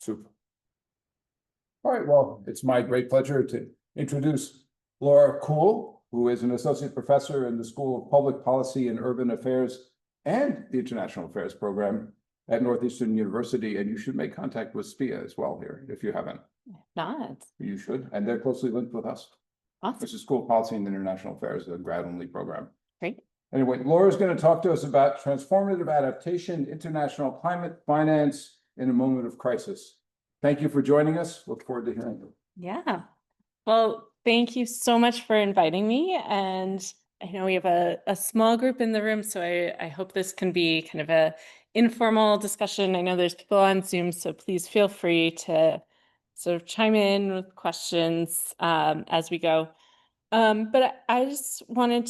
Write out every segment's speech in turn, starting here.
Super. All right, well, it's my great pleasure to introduce Laura Kuhl, who is an associate professor in the School of Public Policy and Urban Affairs and the International Affairs program at Northeastern University. And you should make contact with SPIA as well here, if you haven't. Not. You should, and they're closely linked with us. Awesome. This is School of Policy and International Affairs, a grad-only program. Great. Anyway, Laura's going to talk to us about transformative adaptation, international climate finance in a moment of crisis. Thank you for joining us. Look forward to hearing you. Yeah. Well, thank you so much for inviting me. And I know we have a small group in the room, so I hope this can be kind of a informal discussion. I know there's people on Zoom, so please feel free to sort of chime in with questions as we go. But I just wanted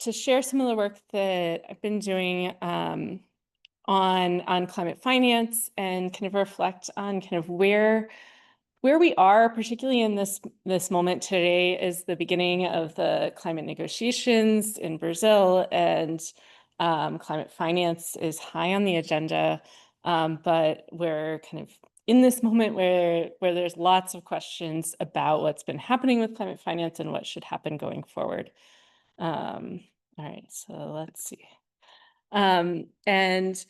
to share some of the work that I've been doing on climate finance and kind of reflect on kind of where we are, particularly in this moment today, is the beginning of the climate negotiations in Brazil, and climate finance is high on the agenda. But we're kind of in this moment where there's lots of questions about what's been happening with climate finance and what should happen going forward. All right, so let's see. And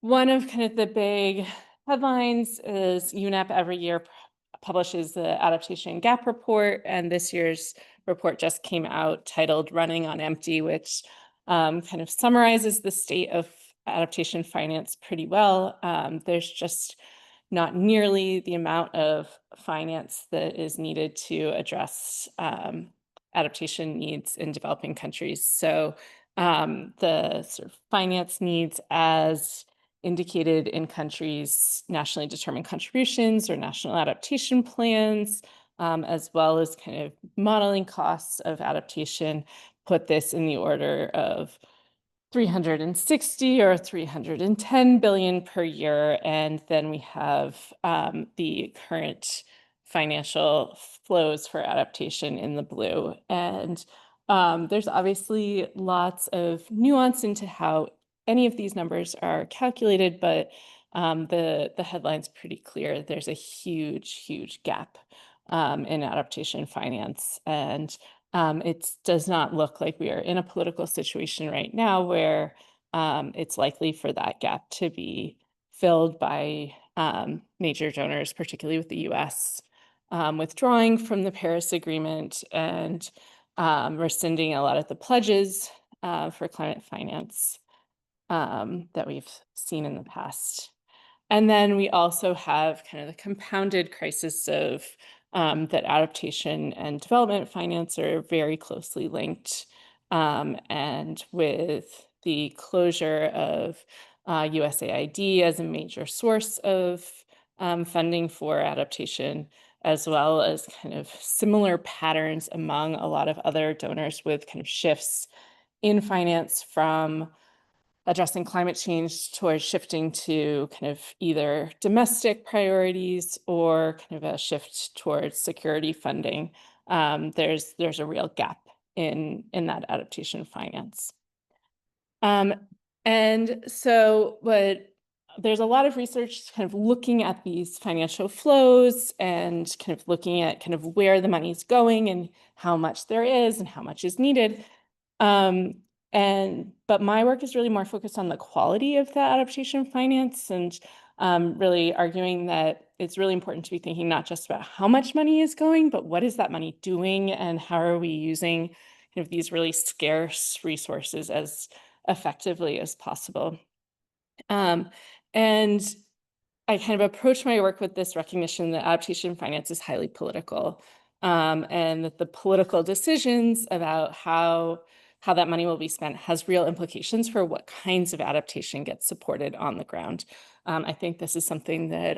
one of kind of the big headlines is UNEP every year publishes the Adaptation Gap Report, and this year's report just came out titled Running on Empty, which kind of summarizes the state of adaptation finance pretty well. There's just not nearly the amount of finance that is needed to address adaptation needs in developing countries. So the sort of finance needs as indicated in countries' nationally determined contributions or national adaptation plans, as well as kind of modeling costs of adaptation, put this in the order of 360 or 310 billion per year. And then we have the current financial flows for adaptation in the blue. And there's obviously lots of nuance into how any of these numbers are calculated, but the headline's pretty clear. There's a huge gap in adaptation finance. And it does not look like we are in a political situation right now where it's likely for that gap to be filled by major donors, particularly with the US withdrawing from the Paris Agreement and rescinding a lot of the pledges for climate finance that we've seen in the past. And then we also have kind of the compounded crisis of that adaptation and development finance are very closely linked. And with the closure of USAID as a major source of funding for adaptation, as well as kind of similar patterns among a lot of other donors with kind of shifts in finance from addressing climate change towards shifting to kind of either domestic priorities or kind of a shift towards security funding. There's a real gap in that adaptation finance. And so there's a lot of research kind of looking at these financial flows and kind of looking at kind of where the money's going and how much there is and how much is needed. But my work is really more focused on the quality of the adaptation finance and really arguing that it's really important to be thinking not just about how much money is going, but what is that money doing and how are we using kind of these really scarce resources as effectively as possible. And I kind of approach my work with this recognition that adaptation finance is highly political, and that the political decisions about how that money will be spent has real implications for what kinds of adaptation gets supported on the ground. I think this is something that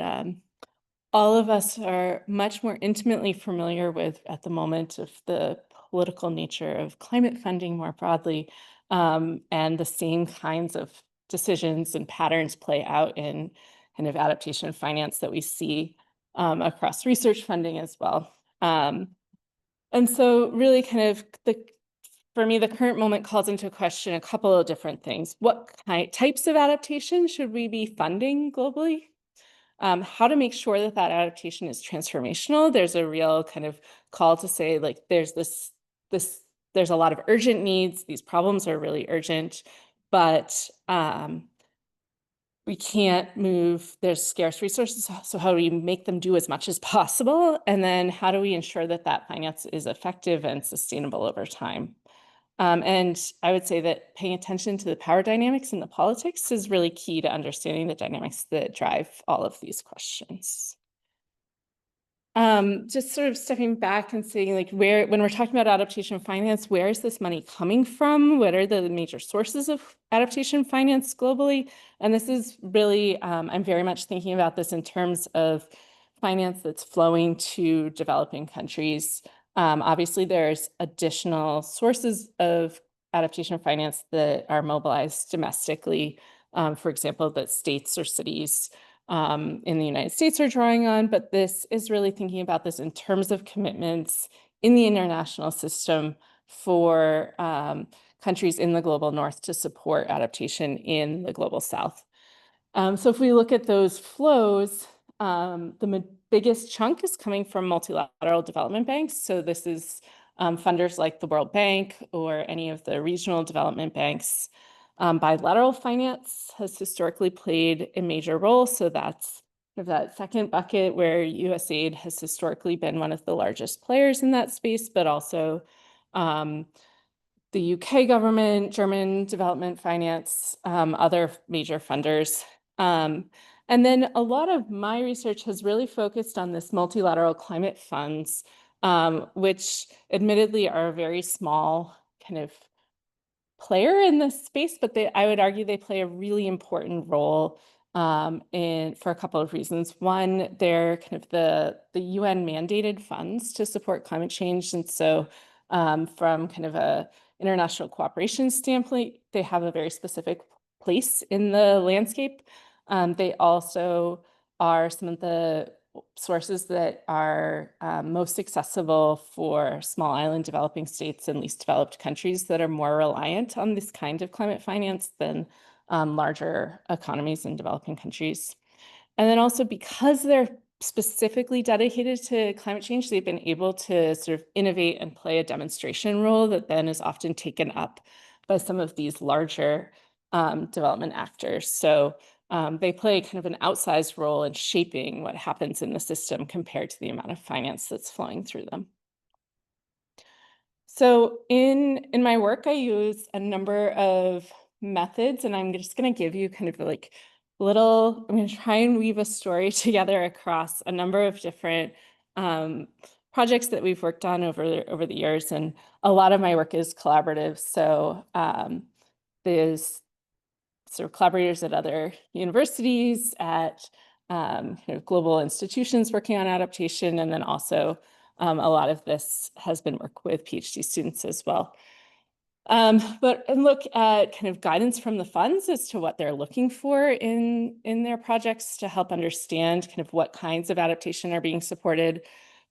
all of us are much more intimately familiar with at the moment of the political nature of climate funding more broadly, and the same kinds of decisions and patterns play out in kind of adaptation finance that we see across research funding as well. And so really kind of for me, the current moment calls into question a couple of different things. What types of adaptation should we be funding globally? how to make sure that that adaptation is transformational. There's a real kind of call to say, like, there's there's a lot of urgent needs. These problems are really urgent, but we can't move, there's scarce resources, so how do we make them do as much as possible? And then how do we ensure that that finance is effective and sustainable over time? And I would say that paying attention to the power dynamics and the politics is really key to understanding the dynamics that drive all of these questions. Just sort of stepping back and saying, like, when we're talking about adaptation finance, where is this money coming from? What are the major sources of adaptation finance globally? And this is really, I'm very much thinking about this in terms of finance that's flowing to developing countries. Obviously, there's additional sources of adaptation finance that are mobilized domestically, for example, that states or cities in the United States are drawing on, but this is really thinking about this in terms of commitments in the international system for countries in the global north to support adaptation in the global south. So if we look at those flows, the biggest chunk is coming from multilateral development banks. So this is funders like the World Bank or any of the regional development banks. Bilateral finance has historically played a major role. So that's that second bucket where USAID has historically been one of the largest players in that space, but also the UK government, German development finance, other major funders. And then a lot of my research has really focused on this multilateral climate funds, which admittedly are a very small kind of player in this space, but I would argue they play a really important role for a couple of reasons. One, they're kind of the UN mandated funds to support climate change. And so from kind of a international cooperation standpoint, they have a very specific place in the landscape. They also are some of the sources that are most accessible for small island developing states and least developed countries that are more reliant on this kind of climate finance than larger economies in developing countries. And then also because they're specifically dedicated to climate change, they've been able to sort of innovate and play a demonstration role that then is often taken up by some of these larger development actors. So they play kind of an outsized role in shaping what happens in the system compared to the amount of finance that's flowing through them. So in my work, I use a number of methods, and I'm just going to give you kind of like I'm going to try and weave a story together across a number of different projects that we've worked on over the years. And a lot of my work is collaborative. So there's sort of collaborators at other universities, at global institutions working on adaptation, and then also a lot of this has been work with PhD students as well. And look at kind of guidance from the funds as to what they're looking for in their projects to help understand kind of what kinds of adaptation are being supported.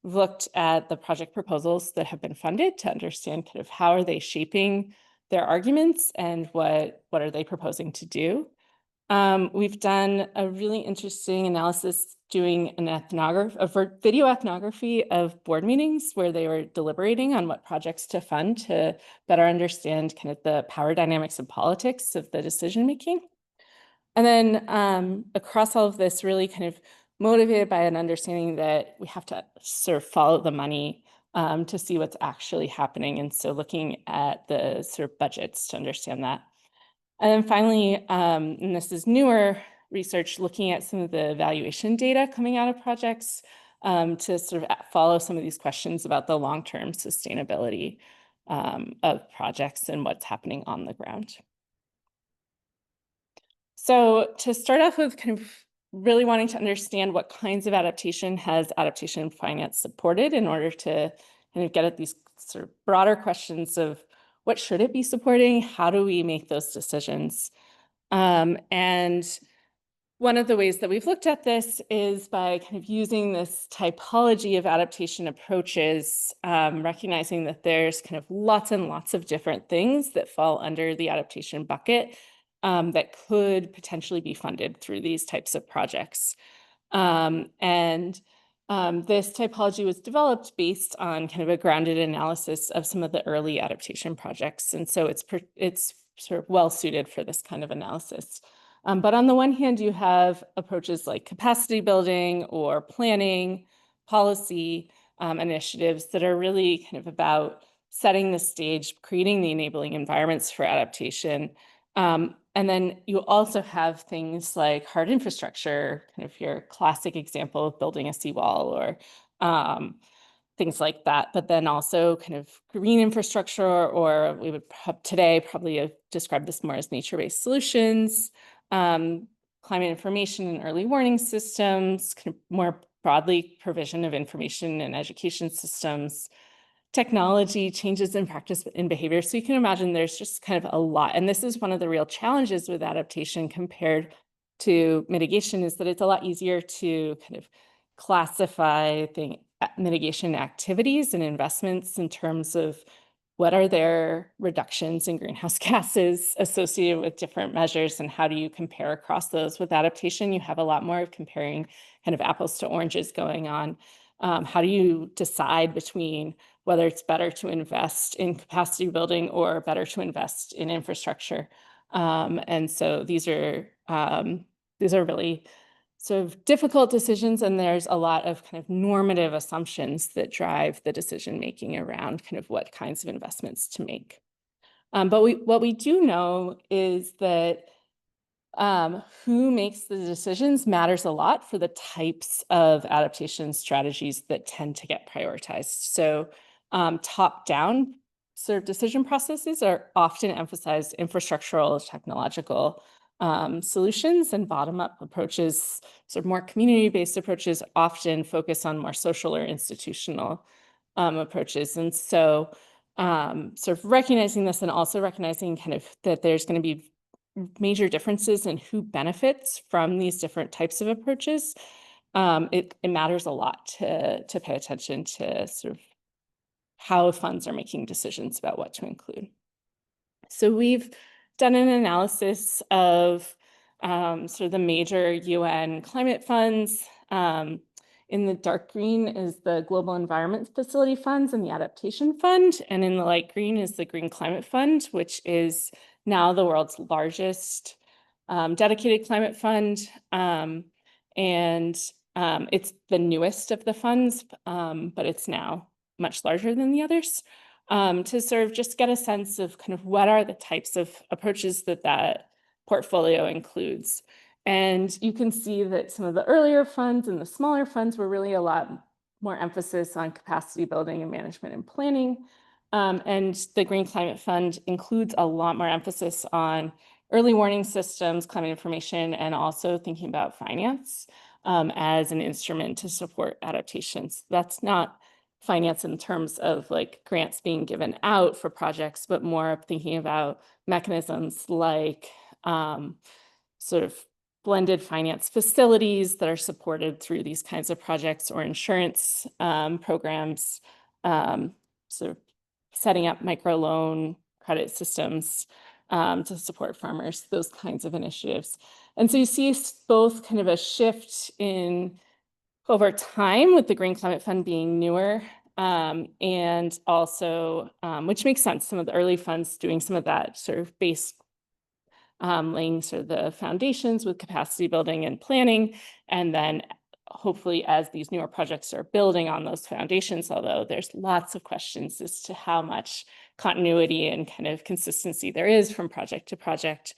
We've looked at the project proposals that have been funded to understand kind of how are they shaping their arguments and what are they proposing to do. We've done a really interesting analysis doing a video ethnography of board meetings where they were deliberating on what projects to fund to better understand kind of the power dynamics and politics of the decision making. And then across all of this, really kind of motivated by an understanding that we have to sort of follow the money to see what's actually happening. And so looking at the sort of budgets to understand that. And then finally, and this is newer research, looking at some of the evaluation data coming out of projects to sort of follow some of these questions about the long-term sustainability of projects and what's happening on the ground. So to start off with kind of really wanting to understand what kinds of adaptation has adaptation finance supported in order to kind of get at these sort of broader questions of what should it be supporting? How do we make those decisions? And one of the ways that we've looked at this is by kind of using this typology of adaptation approaches, recognizing that there's kind of lots and lots of different things that fall under the adaptation bucket that could potentially be funded through these types of projects. This typology was developed based on kind of a grounded analysis of some of the early adaptation projects. And so it's sort of well suited for this kind of analysis. But on the one hand, you have approaches like capacity building or planning, policy initiatives that are really kind of about setting the stage, creating the enabling environments for adaptation. And then you also have things like hard infrastructure, kind of your classic example of building a seawall or things like that. But then also kind of green infrastructure, or we would today probably describe this more as nature-based solutions, climate information and early warning systems, kind of more broadly provision of information and education systems, technology, changes in practice and behavior. So you can imagine there's just kind of a lot. And this is one of the real challenges with adaptation compared to mitigation, is that it's a lot easier to kind of classify the mitigation activities and investments in terms of what are their reductions in greenhouse gases associated with different measures, and how do you compare across those. With adaptation, you have a lot more of comparing kind of apples to oranges going on. How do you decide between whether it's better to invest in capacity building or better to invest in infrastructure? And so these are really sort of difficult decisions, and there's a lot of kind of normative assumptions that drive the decision making around kind of what kinds of investments to make. But what we do know is that who makes the decisions matters a lot for the types of adaptation strategies that tend to get prioritized. So top-down sort of decision processes are often emphasized infrastructural, technological solutions, and bottom-up approaches, sort of more community-based approaches, often focus on more social or institutional approaches. And so sort of recognizing this, and also recognizing kind of that there's going to be major differences in who benefits from these different types of approaches, it matters a lot to pay attention to sort of how funds are making decisions about what to include. So we've done an analysis of sort of the major UN climate funds. In the dark green is the Global Environment Facility Funds and the Adaptation Fund. And in the light green is the Green Climate Fund, which is now the world's largest dedicated climate fund. It's the newest of the funds, but it's now much larger than the others. To sort of just get a sense of kind of what are the types of approaches that portfolio includes. And you can see that some of the earlier funds and the smaller funds were really a lot more emphasis on capacity building and management and planning. And the Green Climate Fund includes a lot more emphasis on early warning systems, climate information, and also thinking about finance as an instrument to support adaptations. That's not finance in terms of like grants being given out for projects, but more thinking about mechanisms like sort of blended finance facilities that are supported through these kinds of projects, or insurance programs, sort of setting up microloan credit systems to support farmers, those kinds of initiatives. And so you see both kind of a shift in over time, with the Green Climate Fund being newer, and also, which makes sense, some of the early funds doing some of that sort of base laying sort of the foundations with capacity building and planning. And then hopefully as these newer projects are building on those foundations, although there's lots of questions as to how much continuity and kind of consistency there is from project to project.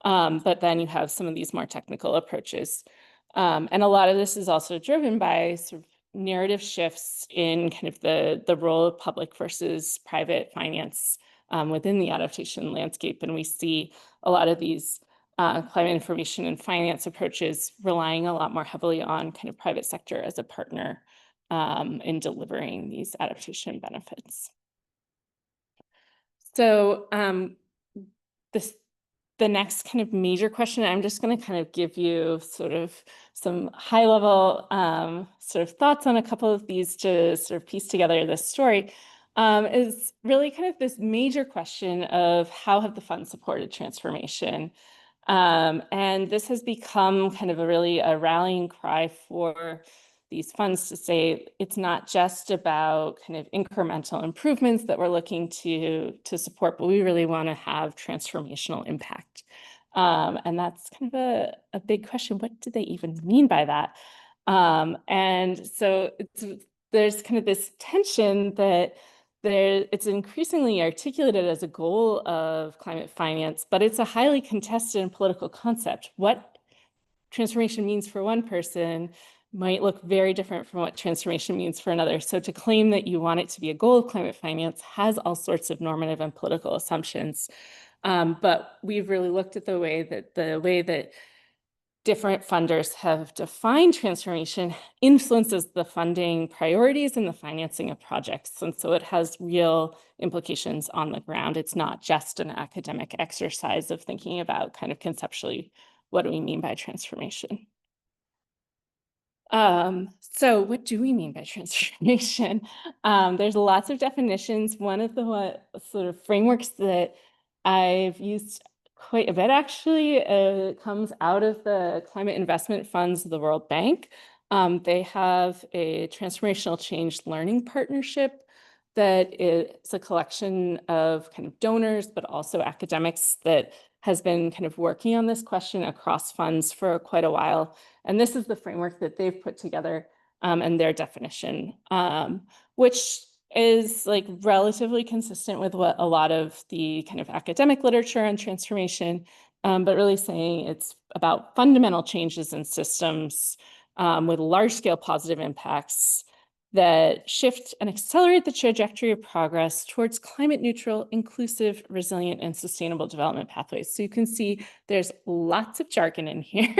But then you have some of these more technical approaches. And a lot of this is also driven by sort of narrative shifts in kind of the role of public versus private finance within the adaptation landscape. And we see a lot of these climate information and finance approaches relying a lot more heavily on kind of private sector as a partner in delivering these adaptation benefits. So the next kind of major question, I'm just going to kind of give you sort of some high level sort of thoughts on a couple of these to sort of piece together this story, is really kind of this major question of how have the funds supported transformation? And this has become kind of a rallying cry for these funds to say it's not just about kind of incremental improvements that we're looking to support, but we really want to have transformational impact. And that's kind of a big question. What do they even mean by that? And so there's kind of this tension that it's increasingly articulated as a goal of climate finance, but it's a highly contested and political concept. What transformation means for one person might look very different from what transformation means for another. So to claim that you want it to be a goal of climate finance has all sorts of normative and political assumptions. But we've really looked at the way that different funders have defined transformation influences the funding priorities and the financing of projects. And so it has real implications on the ground. It's not just an academic exercise of thinking about kind of conceptually, what do we mean by transformation? So what do we mean by transformation? There's lots of definitions. One of the sort of frameworks that I've used quite a bit actually comes out of the climate investment funds of the World Bank. They have a transformational change learning partnership that is a collection of kind of donors, but also academics that has been kind of working on this question across funds for quite a while. And this is the framework that they've put together and their definition, which is like relatively consistent with what a lot of the kind of academic literature on transformation, but really saying it's about fundamental changes in systems with large-scale positive impacts that shift and accelerate the trajectory of progress towards climate neutral, inclusive, resilient, and sustainable development pathways. So you can see there's lots of jargon in here.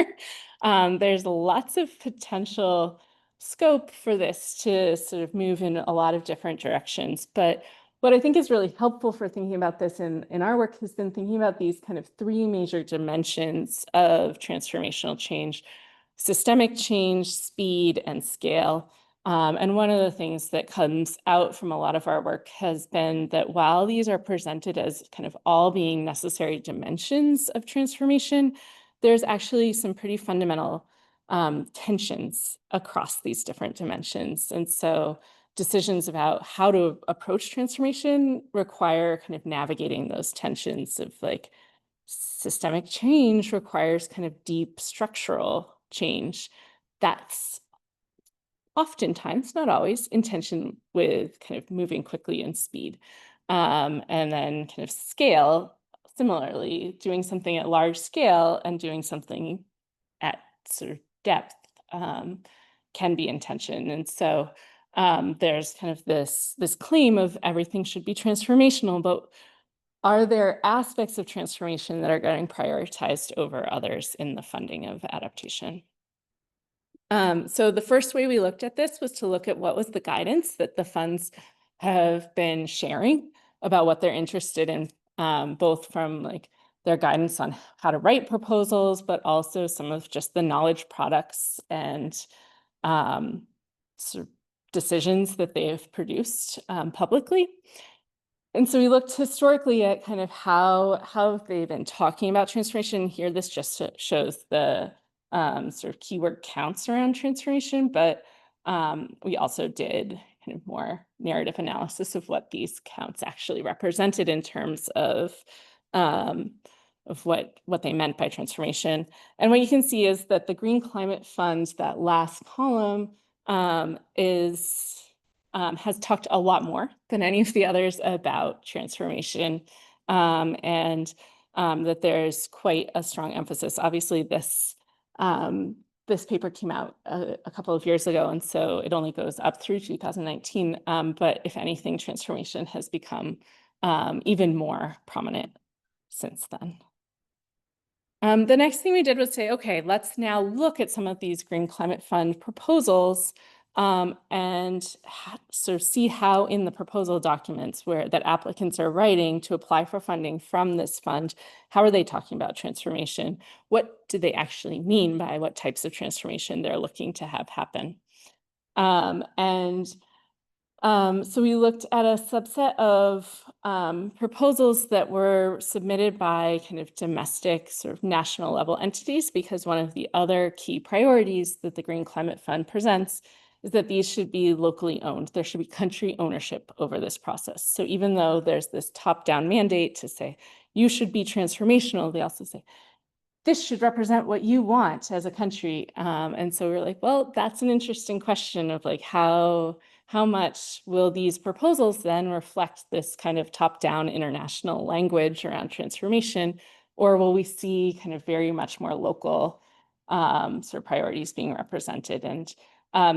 There's lots of potential scope for this to sort of move in a lot of different directions. But what I think is really helpful for thinking about this in our work has been thinking about these kind of three major dimensions of transformational change: systemic change, speed, and scale. And one of the things that comes out from a lot of our work has been that while these are presented as kind of all being necessary dimensions of transformation, there's actually some pretty fundamental tensions across these different dimensions. And so decisions about how to approach transformation require kind of navigating those tensions of like systemic change requires kind of deep structural change. That's oftentimes, not always, in tension with kind of moving quickly and speed. And then kind of scale, similarly, doing something at large scale and doing something at sort of depth can be in tension. And so there's kind of this claim of everything should be transformational, but are there aspects of transformation that are getting prioritized over others in the funding of adaptation? So the first way we looked at this was to look at what was the guidance that the funds have been sharing about what they're interested in, both from like their guidance on how to write proposals, but also some of just the knowledge products and sort of decisions that they have produced publicly. And so we looked historically at kind of how they've been talking about transformation. Here, this just shows the sort of keyword counts around transformation, but we also did kind of more narrative analysis of what these counts actually represented in terms of what they meant by transformation. And what you can see is that the Green Climate Fund, that last column, has talked a lot more than any of the others about transformation, and that there's quite a strong emphasis. Obviously, this paper came out a couple of years ago, and so it only goes up through 2019. But if anything, transformation has become even more prominent since then. The next thing we did was say, okay, let's now look at some of these Green Climate Fund proposals and sort of see how in the proposal documents that applicants are writing to apply for funding from this fund, how are they talking about transformation? What do they actually mean by what types of transformation they're looking to have happen? And So we looked at a subset of proposals that were submitted by kind of domestic sort of national level entities, because one of the other key priorities that the Green Climate Fund presents is that these should be locally owned. There should be country ownership over this process. So even though there's this top-down mandate to say, you should be transformational, they also say, this should represent what you want as a country. And so we're like, well, that's an interesting question of like, how much will these proposals then reflect this kind of top-down international language around transformation, or will we see kind of very much more local sort of priorities being represented? And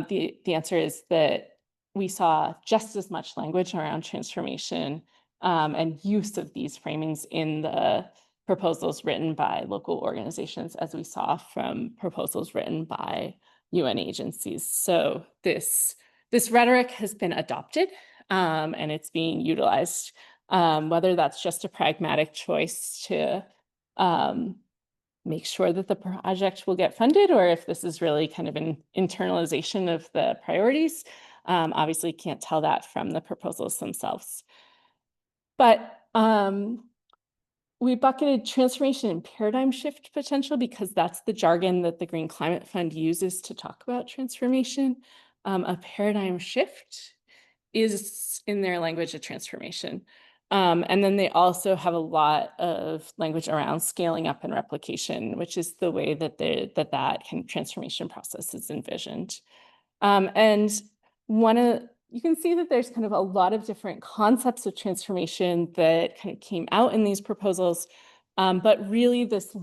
the answer is that we saw just as much language around transformation and use of these framings in the proposals written by local organizations as we saw from proposals written by UN agencies. So this rhetoric has been adopted and it's being utilized, whether that's just a pragmatic choice to make sure that the project will get funded, or if this is really kind of an internalization of the priorities. Obviously can't tell that from the proposals themselves. But we bucketed transformation and paradigm shift potential because that's the jargon that the Green Climate Fund uses to talk about transformation. A paradigm shift is, in their language, a transformation. And then they also have a lot of language around scaling up and replication, which is the way that that kind of transformation process is envisioned. And you can see that there's kind of a lot of different concepts of transformation that kind of came out in these proposals. But really this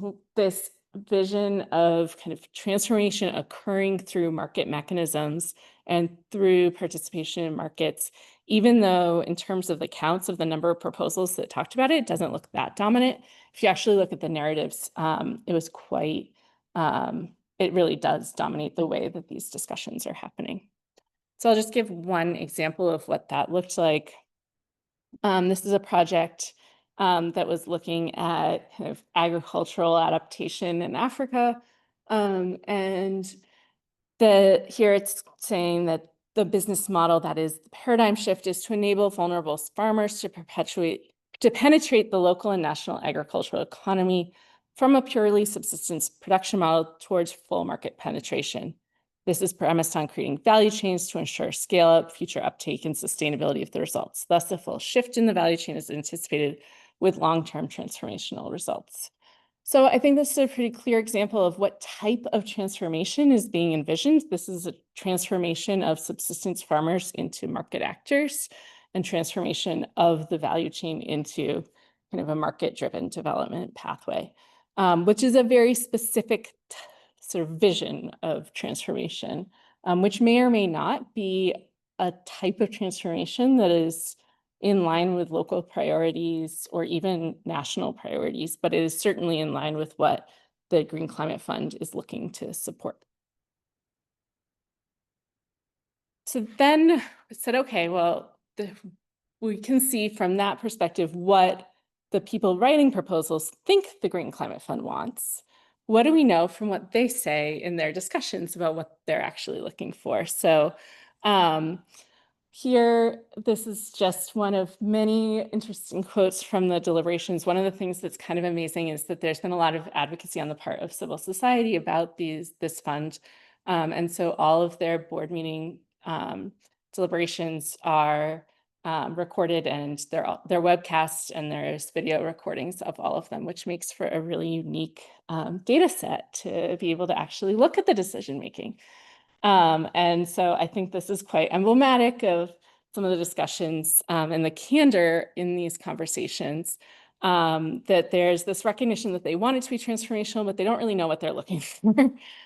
vision of kind of transformation occurring through market mechanisms and through participation in markets, even though in terms of the counts of the number of proposals that talked about it, it doesn't look that dominant. If you actually look at the narratives, it was quite, it really does dominate the way that these discussions are happening. So I'll just give one example of what that looked like. This is a project that was looking at kind of agricultural adaptation in Africa. And here it's saying that the business model that is the paradigm shift is to enable vulnerable farmers to penetrate the local and national agricultural economy from a purely subsistence production model towards full market penetration. This is premised on creating value chains to ensure scale up, future uptake, and sustainability of the results. Thus, a full shift in the value chain is anticipated with long-term transformational results. So I think this is a pretty clear example of what type of transformation is being envisioned. This is a transformation of subsistence farmers into market actors and transformation of the value chain into kind of a market-driven development pathway, which is a very specific sort of vision of transformation, which may or may not be a type of transformation that is in line with local priorities or even national priorities, but it is certainly in line with what the Green Climate Fund is looking to support. So then we said, okay, well, we can see from that perspective what the people writing proposals think the Green Climate Fund wants. What do we know from what they say in their discussions about what they're actually looking for? So here, this is just one of many interesting quotes from the deliberations. One of the things that's kind of amazing is that there's been a lot of advocacy on the part of civil society about this fund. And so all of their board meeting deliberations are recorded, and they're webcast, and there's video recordings of all of them, which makes for a really unique data set to be able to actually look at the decision making. And so I think this is quite emblematic of some of the discussions and the candor in these conversations, that there's this recognition that they want it to be transformational, but they don't really know what they're looking for.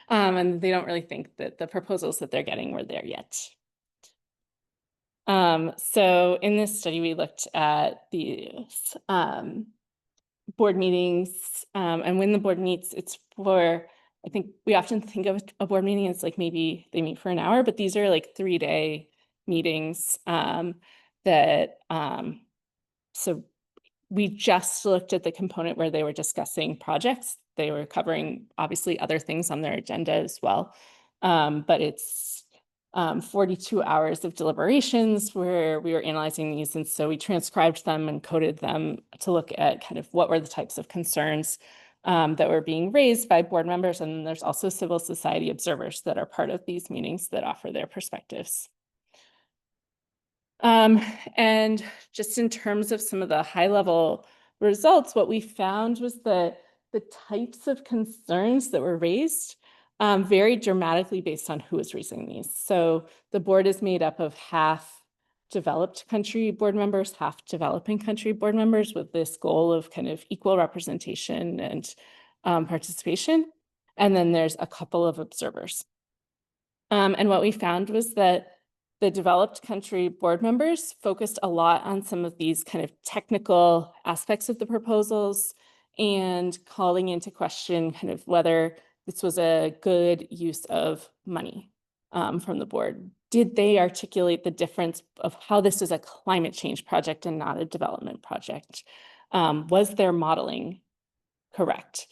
And they don't really think that the proposals that they're getting were there yet. So in this study, we looked at these board meetings, and when the board meets, it's for, I think we often think of a board meeting as like maybe they meet for an hour, but these are like 3-day meetings so we just looked at the component where they were discussing projects. They were covering obviously other things on their agenda as well, but it's 42 hours of deliberations where we were analyzing these. And so we transcribed them and coded them to look at kind of what were the types of concerns that were being raised by board members. And there's also civil society observers that are part of these meetings that offer their perspectives. And just in terms of some of the high level results, what we found was that the types of concerns that were raised varied dramatically based on who was raising these. So the board is made up of half developed country board members, half developing country board members, with this goal of kind of equal representation and participation. And then there's a couple of observers. And what we found was that the developed country board members focused a lot on some of these kind of technical aspects of the proposals and calling into question kind of whether this was a good use of money from the board. Did they articulate the difference of how this is a climate change project and not a development project? Was their modeling correct?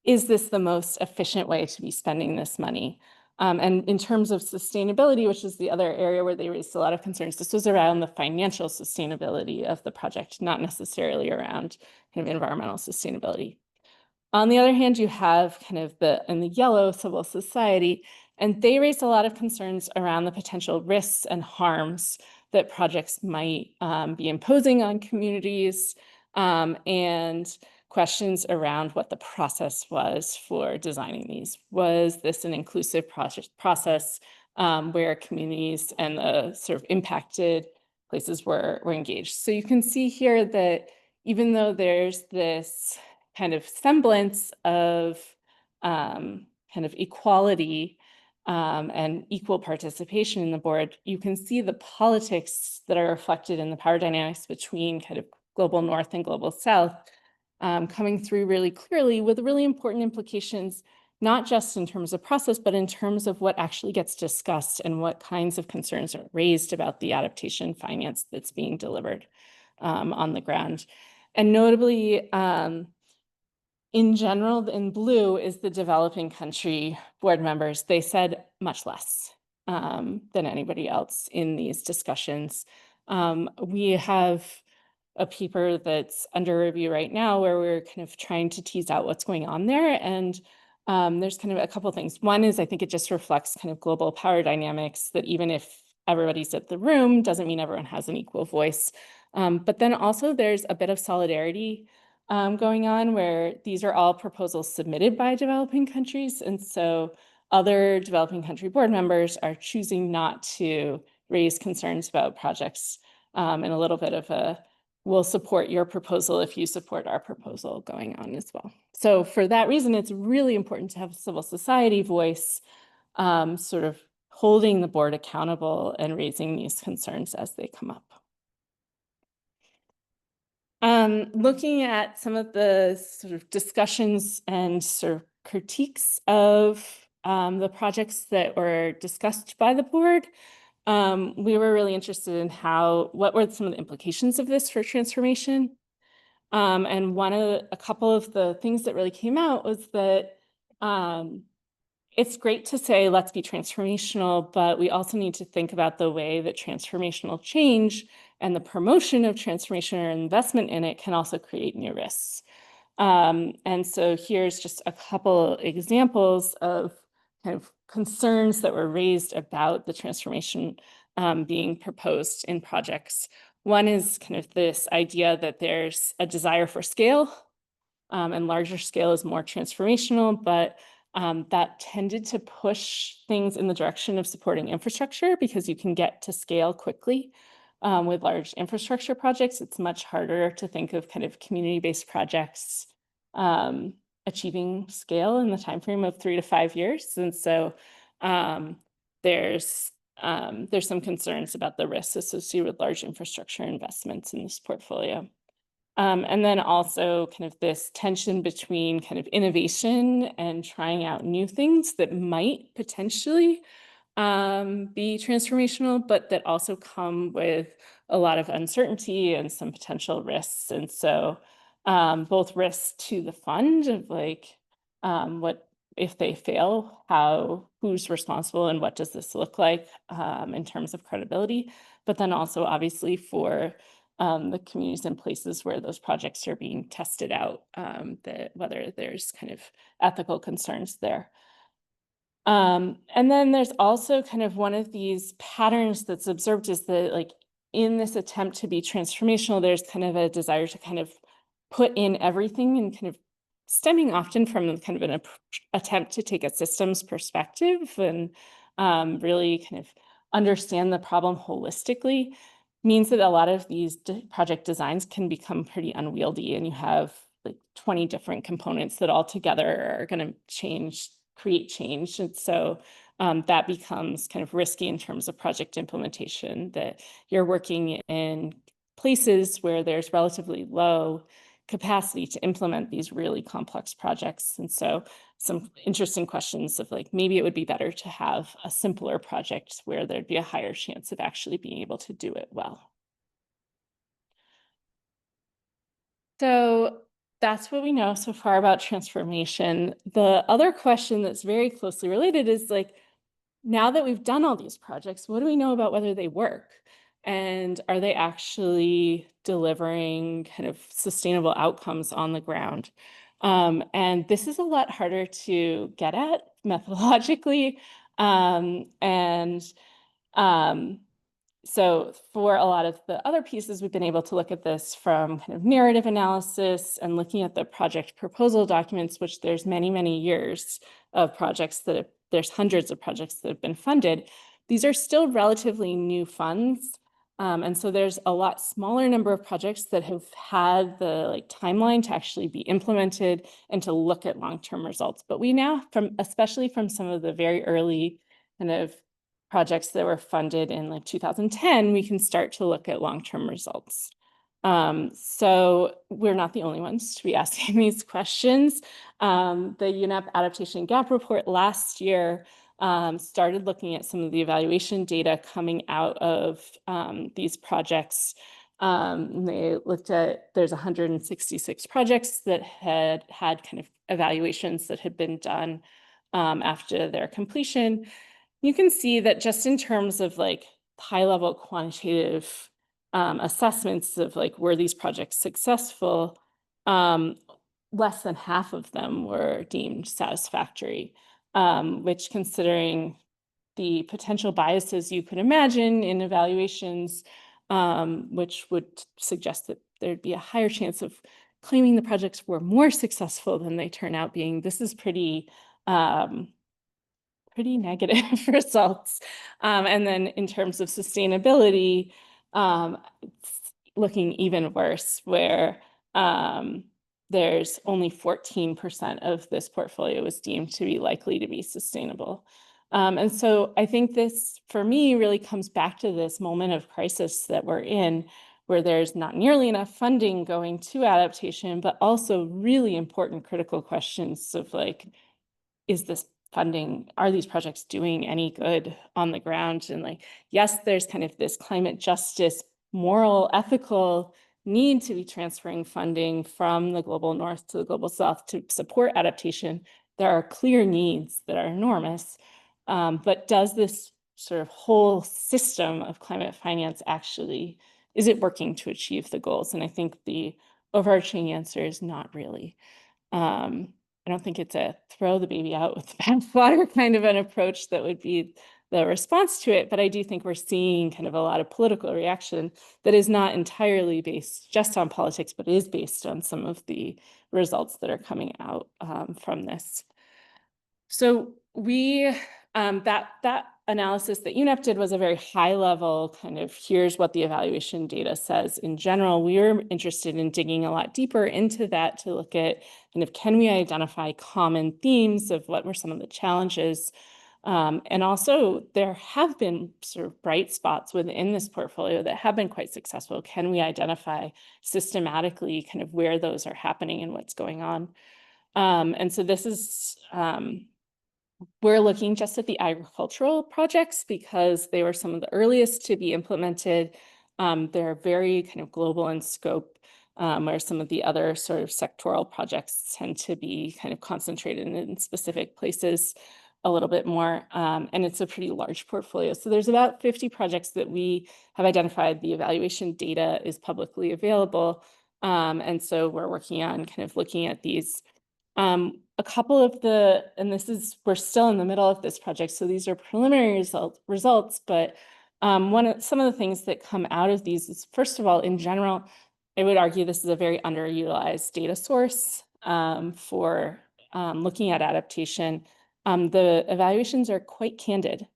Is this the most efficient way to be spending this money? And in terms of sustainability, which is the other area where they raised a lot of concerns, this was around the financial sustainability of the project, not necessarily around kind of environmental sustainability. On the other hand, you have kind of in the yellow civil society, and they raised a lot of concerns around the potential risks and harms that projects might be imposing on communities, and questions around what the process was for designing these. Was this an inclusive process where communities and the sort of impacted places were engaged? So you can see here that even though there's this kind of semblance of kind of equality and equal participation in the board, you can see the politics that are reflected in the power dynamics between kind of global North and global South coming through really clearly with really important implications, not just in terms of process, but in terms of what actually gets discussed and what kinds of concerns are raised about the adaptation finance that's being delivered on the ground. And notably, in general, in blue is the developing country board members. They said much less than anybody else in these discussions. We have a paper that's under review right now where we're kind of trying to tease out what's going on there. And there's kind of a couple of things. One is I think it just reflects kind of global power dynamics that even if everybody's at the room, doesn't mean everyone has an equal voice. But then also there's a bit of solidarity going on where these are all proposals submitted by developing countries. And so other developing country board members are choosing not to raise concerns about projects and a little bit of a we'll support your proposal if you support our proposal going on as well. So for that reason, it's really important to have a civil society voice sort of holding the board accountable and raising these concerns as they come up. Looking at some of the sort of discussions and sort of critiques of the projects that were discussed by the board, we were really interested in what were some of the implications of this for transformation. And a couple of the things that really came out was that it's great to say, let's be transformational, but we also need to think about the way that transformational change and the promotion of transformation or investment in it can also create new risks. And so here's just a couple examples of kind of concerns that were raised about the transformation being proposed in projects. One is kind of this idea that there's a desire for scale, and larger scale is more transformational, but that tended to push things in the direction of supporting infrastructure because you can get to scale quickly. With large infrastructure projects, it's much harder to think of kind of community-based projects achieving scale in the timeframe of 3 to 5 years. And so there's some concerns about the risks associated with large infrastructure investments in this portfolio. And then also kind of this tension between kind of innovation and trying out new things that might potentially be transformational, but that also come with a lot of uncertainty and some potential risks. And so both risks to the fund of like what if they fail, who's responsible and what does this look like in terms of credibility, but then also obviously for the communities and places where those projects are being tested out, whether there's kind of ethical concerns there. And then there's also kind of one of these patterns that's observed is that, like, in this attempt to be transformational, there's kind of a desire to kind of put in everything and kind of stemming often from kind of an attempt to take a systems perspective and really kind of understand the problem holistically, means that a lot of these project designs can become pretty unwieldy, and you have like 20 different components that all together are going to create change. And so that becomes kind of risky in terms of project implementation, that you're working in places where there's relatively low capacity to implement these really complex projects. And so some interesting questions of, like, maybe it would be better to have a simpler project where there'd be a higher chance of actually being able to do it well. So that's what we know so far about transformation. The other question that's very closely related is, like, now that we've done all these projects, what do we know about whether they work? And are they actually delivering kind of sustainable outcomes on the ground? And this is a lot harder to get at methodologically. So for a lot of the other pieces, we've been able to look at this from kind of narrative analysis and looking at the project proposal documents, which there's many, many years of projects there's hundreds of projects that have been funded. These are still relatively new funds. And so there's a lot smaller number of projects that have had the timeline to actually be implemented and to look at long-term results. But we now, especially from some of the very early kind of projects that were funded in 2010, we can start to look at long-term results. So we're not the only ones to be asking these questions. The UNEP Adaptation Gap Report last year started looking at some of the evaluation data coming out of these projects. They looked at, there's 166 projects that had kind of evaluations that had been done after their completion. You can see that just in terms of high-level quantitative assessments of were these projects successful, less than half of them were deemed satisfactory, which, considering the potential biases you could imagine in evaluations, which would suggest that there'd be a higher chance of claiming the projects were more successful than they turn out being, this is pretty negative results. And then in terms of sustainability, it's looking even worse, where there's only 14% of this portfolio was deemed to be likely to be sustainable. And so I think this, for me, really comes back to this moment of crisis that we're in, where there's not nearly enough funding going to adaptation, but also really important critical questions of is this funding, are these projects doing any good on the ground? And yes, there's kind of this climate justice, moral, ethical need to be transferring funding from the global north to the global south to support adaptation. There are clear needs that are enormous, but does this sort of whole system of climate finance actually, is it working to achieve the goals? And I think the overarching answer is not really. I don't think it's a throw the baby out with the bathwater kind of an approach that would be the response to it. But I do think we're seeing kind of a lot of political reaction that is not entirely based just on politics, but is based on some of the results that are coming out from this. So that analysis that UNEP did was a very high level kind of, here's what the evaluation data says in general. We were interested in digging a lot deeper into that to look at kind of, can we identify common themes of what were some of the challenges? And also there have been sort of bright spots within this portfolio that have been quite successful. Can we identify systematically kind of where those are happening and what's going on? And so this is, we're looking just at the agricultural projects because they were some of the earliest to be implemented. They're very kind of global in scope. where some of the other sort of sectoral projects tend to be kind of concentrated in specific places a little bit more. And it's a pretty large portfolio. So there's about 50 projects that we have identified. The evaluation data is publicly available. And so we're working on kind of looking at these. A couple of we're still in the middle of this project, so these are preliminary results, but some of the things that come out of these is, first of all, in general, I would argue this is a very underutilized data source for looking at adaptation. The evaluations are quite candid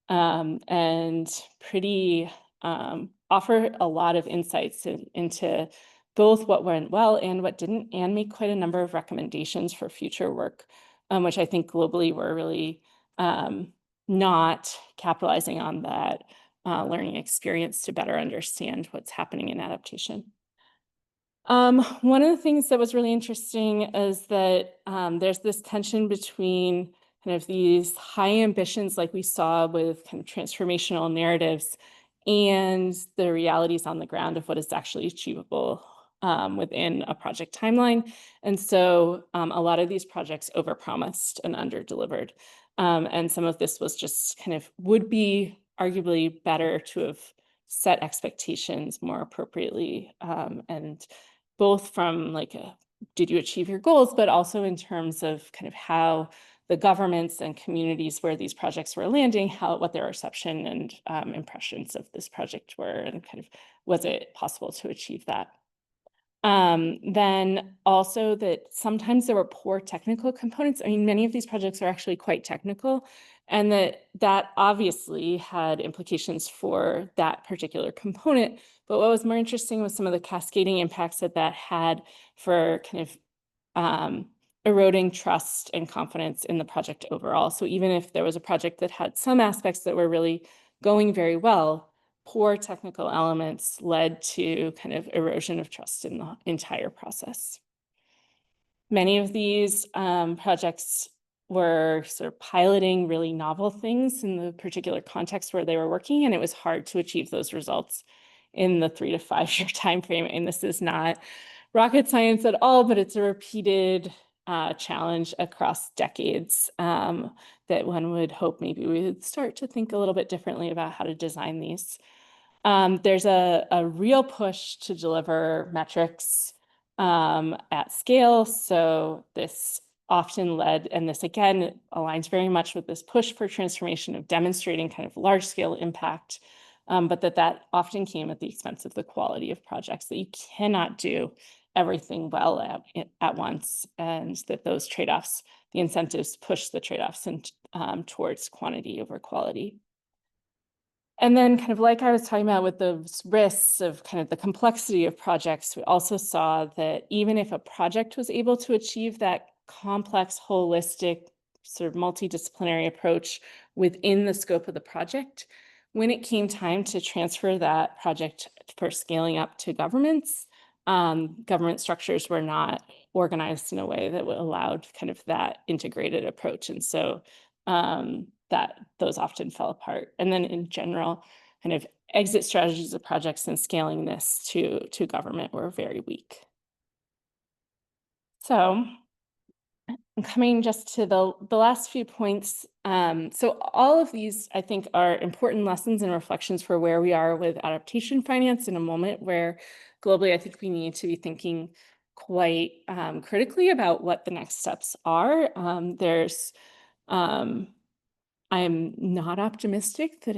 and pretty offer a lot of insights into both what went well and what didn't, and make quite a number of recommendations for future work, which I think globally we're really not capitalizing on that learning experience to better understand what's happening in adaptation. One of the things that was really interesting is that there's this tension between kind of these high ambitions like we saw with kind of transformational narratives and the realities on the ground of what is actually achievable within a project timeline. And so a lot of these projects overpromised and underdelivered. And some of this was just kind of would be arguably better to have set expectations more appropriately, and both from like did you achieve your goals, but also in terms of kind of how the governments and communities where these projects were landing, what their reception and impressions of this project were, and kind of was it possible to achieve that. Then also that sometimes there were poor technical components. I mean, many of these projects are actually quite technical, and that obviously had implications for that particular component. But what was more interesting was some of the cascading impacts that had for kind of eroding trust and confidence in the project overall. So even if there was a project that had some aspects that were really going very well, poor technical elements led to kind of erosion of trust in the entire process. Many of these projects were sort of piloting really novel things in the particular context where they were working, and it was hard to achieve those results in the 3 to 5 year time frame. And this is not rocket science at all, but it's a repeated challenge across decades that one would hope maybe we would start to think a little bit differently about how to design these. There's a real push to deliver metrics at scale. So this often led, and this again aligns very much with this push for transformation of demonstrating kind of large scale impact, but that often came at the expense of the quality of projects, that you cannot do everything well at once, and that those trade-offs, the incentives push the trade-offs towards quantity over quality. And then kind of like I was talking about with the risks of kind of the complexity of projects, we also saw that even if a project was able to achieve that complex, holistic, sort of multidisciplinary approach within the scope of the project, when it came time to transfer that project for scaling up to governments, government structures were not organized in a way that allowed kind of that integrated approach. And so that those often fell apart. And then in general, kind of exit strategies of projects and scaling this to government were very weak. So I'm coming just to the last few points. So all of these, I think, are important lessons and reflections for where we are with adaptation finance in a moment where globally, I think we need to be thinking quite critically about what the next steps are. I'm not optimistic that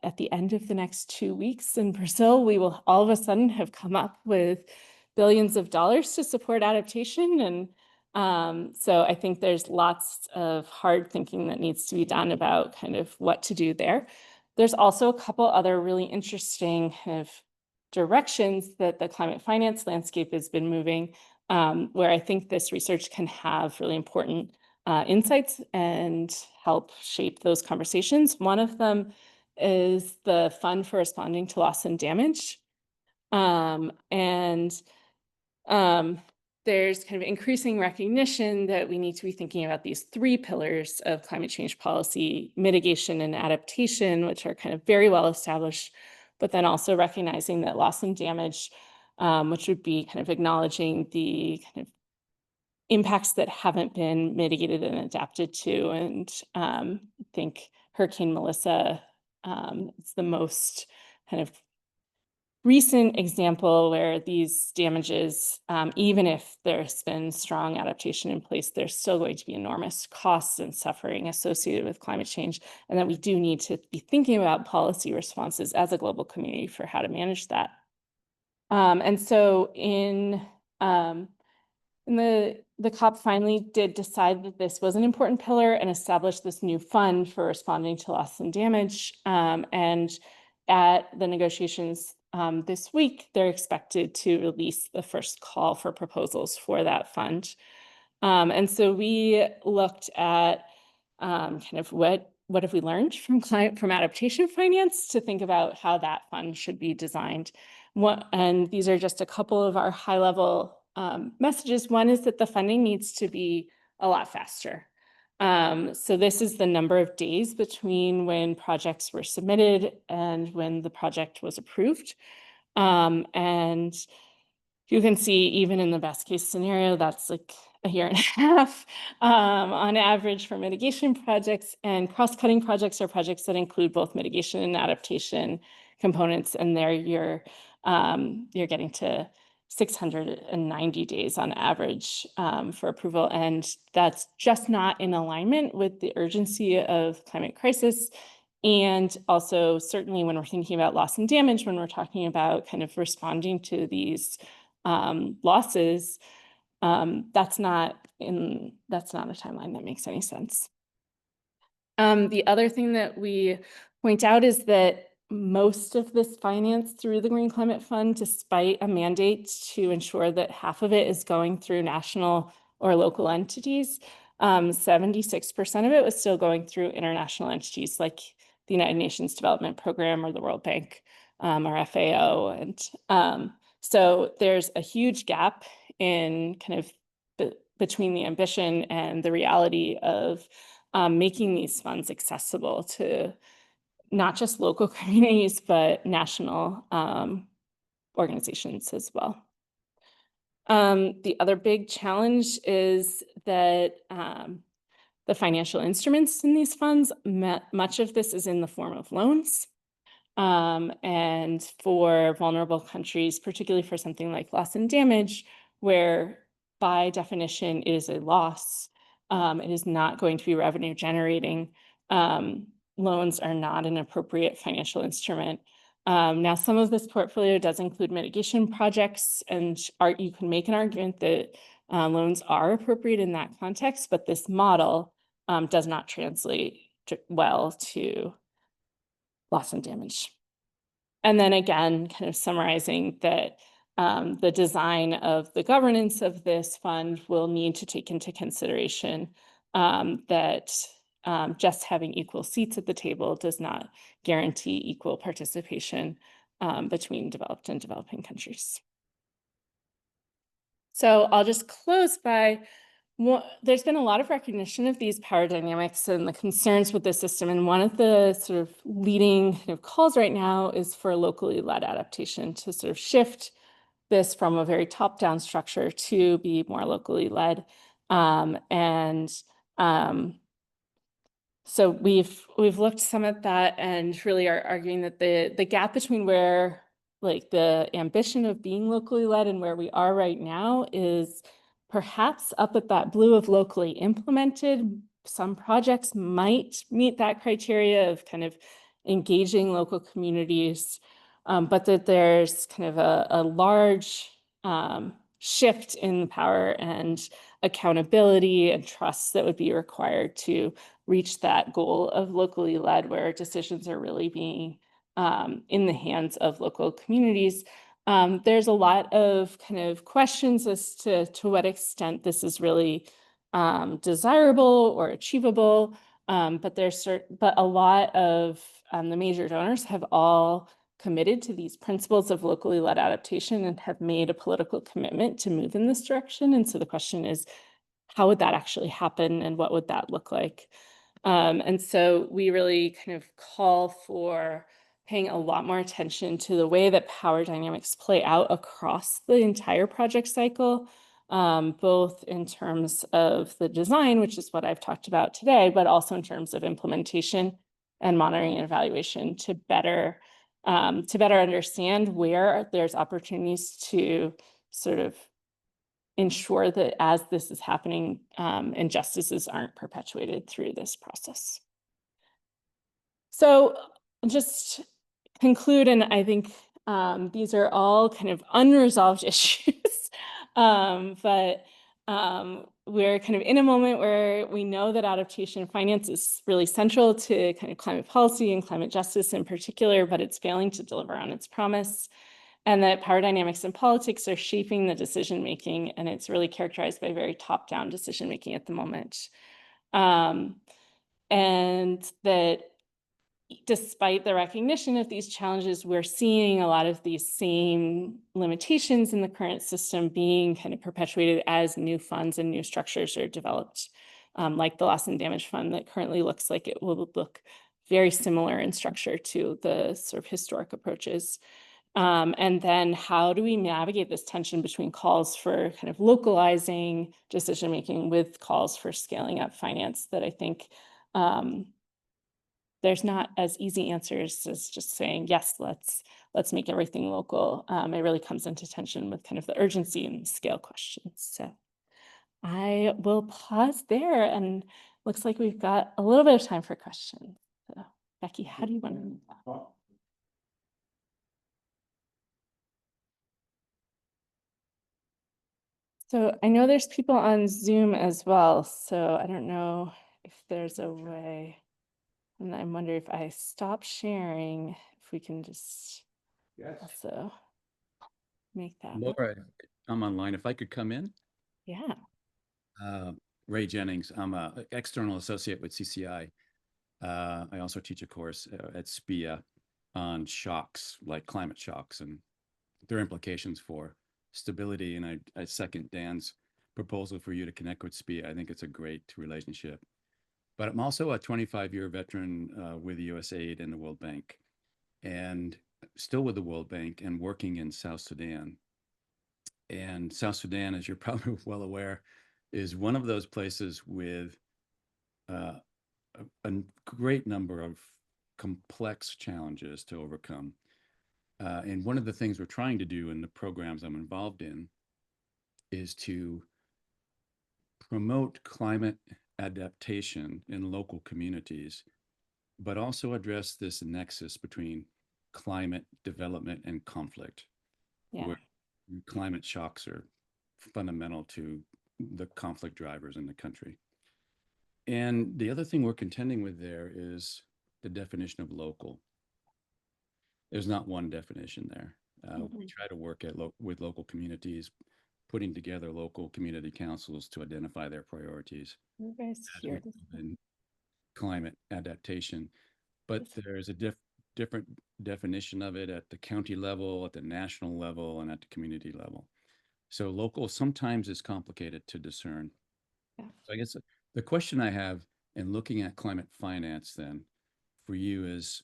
at the end of the next 2 weeks in Brazil, we will all of a sudden have come up with billions of dollars to support adaptation. And so I think there's lots of hard thinking that needs to be done about kind of what to do there. There's also a couple other really interesting kind of directions that the climate finance landscape has been moving, where I think this research can have really important insights and help shape those conversations. One of them is the Fund for Responding to Loss and Damage. There's kind of increasing recognition that we need to be thinking about these 3 pillars of climate change policy: mitigation and adaptation, which are kind of very well established, but then also recognizing that loss and damage which would be kind of acknowledging the kind of impacts that haven't been mitigated and adapted to. And I think Hurricane Melissa is the most kind of recent example where these damages, even if there's been strong adaptation in place, there's still going to be enormous costs and suffering associated with climate change, and that we do need to be thinking about policy responses as a global community for how to manage that. And so the COP finally did decide that this was an important pillar and established this new fund for responding to loss and damage. And at the negotiations this week, they're expected to release the first call for proposals for that fund. And so we looked at kind of what have we learned from adaptation finance to think about how that fund should be designed. And these are just a couple of our high-level messages. One is that the funding needs to be a lot faster. So this is the number of days between when projects were submitted and when the project was approved. And you can see even in the best case scenario, that's like a year and a half on average for mitigation projects, and cross-cutting projects are projects that include both mitigation and adaptation components. And there you're getting to 690 days on average for approval. And that's just not in alignment with the urgency of climate crisis. And also certainly when we're thinking about loss and damage, when we're talking about kind of responding to these losses, that's not a timeline that makes any sense. The other thing that we point out is that most of this finance through the Green Climate Fund, despite a mandate to ensure that half of it is going through national or local entities, 76% of it was still going through international entities like the United Nations Development Program or the World Bank or FAO. And so there's a huge gap in kind of between the ambition and the reality of making these funds accessible to not just local communities, but national organizations as well. The other big challenge is that the financial instruments in these funds, much of this is in the form of loans. And for vulnerable countries, particularly for something like loss and damage, where by definition it is a loss, it is not going to be revenue generating. Loans are not an appropriate financial instrument. Now, some of this portfolio does include mitigation projects, and you can make an argument that loans are appropriate in that context, but this model does not translate well to loss and damage. And then again, kind of summarizing that the design of the governance of this fund will need to take into consideration that just having equal seats at the table does not guarantee equal participation between developed and developing countries. So I'll just close by, there's been a lot of recognition of these power dynamics and the concerns with the system. And one of the sort of leading kind of calls right now is for locally led adaptation to sort of shift this from a very top-down structure to be more locally led. So we've looked some at that and really are arguing that the gap between where like the ambition of being locally led and where we are right now is perhaps up at that blue of locally implemented. Some projects might meet that criteria of kind of engaging local communities, but that there's kind of a large shift in the power and accountability and trust that would be required to reach that goal of locally led, where decisions are really being in the hands of local communities. There's a lot of kind of questions as to what extent this is really desirable or achievable, but a lot of the major donors have all committed to these principles of locally led adaptation and have made a political commitment to move in this direction. And so the question is, how would that actually happen and what would that look like? And so we really kind of call for paying a lot more attention to the way that power dynamics play out across the entire project cycle, both in terms of the design, which is what I've talked about today, but also in terms of implementation and monitoring and evaluation to better understand where there's opportunities to sort of ensure that as this is happening, injustices aren't perpetuated through this process. So just conclude, and I think these are all kind of unresolved issues, but we're kind of in a moment where we know that adaptation finance is really central to kind of climate policy and climate justice in particular, but it's failing to deliver on its promise, and that power dynamics and politics are shaping the decision-making, and it's really characterized by very top-down decision-making at the moment. And that despite the recognition of these challenges, we're seeing a lot of these same limitations in the current system being kind of perpetuated as new funds and new structures are developed, like the loss and damage fund that currently looks like it will look very similar in structure to the sort of historic approaches. And then how do we navigate this tension between calls for kind of localizing decision-making with calls for scaling up finance that I think there's not as easy answers as just saying, yes, let's make everything local. It really comes into tension with kind of the urgency and scale questions. So I will pause there, and looks like we've got a little bit of time for questions. So Becky, how do you want to move that? So I know there's people on Zoom as well, so I don't know if there's a way. And I wonder if I stop sharing, if we can just also make that. Laura, I'm online. If I could come in? Yeah. Ray Jennings. I'm an external associate with CCI. I also teach a course at SPIA on shocks, like climate shocks and their implications for stability. And I second Dan's proposal for you to connect with SPIA. I think it's a great relationship. But I'm also a 25-year veteran with USAID and the World Bank, and still with the World Bank and working in South Sudan. And South Sudan, as you're probably well aware, is one of those places with a great number of complex challenges to overcome. And one of the things we're trying to do in the programs I'm involved in is to promote climate adaptation in local communities, but also address this nexus between climate development and conflict, where climate shocks are fundamental to the conflict drivers in the country. And the other thing we're contending with there is the definition of local. There's not one definition there. We try to work with local communities, putting together local community councils to identify their priorities in climate adaptation. But there's a different definition of it at the county level, at the national level, and at the community level. So local sometimes is complicated to discern. So I guess the question I have in looking at climate finance then for you is,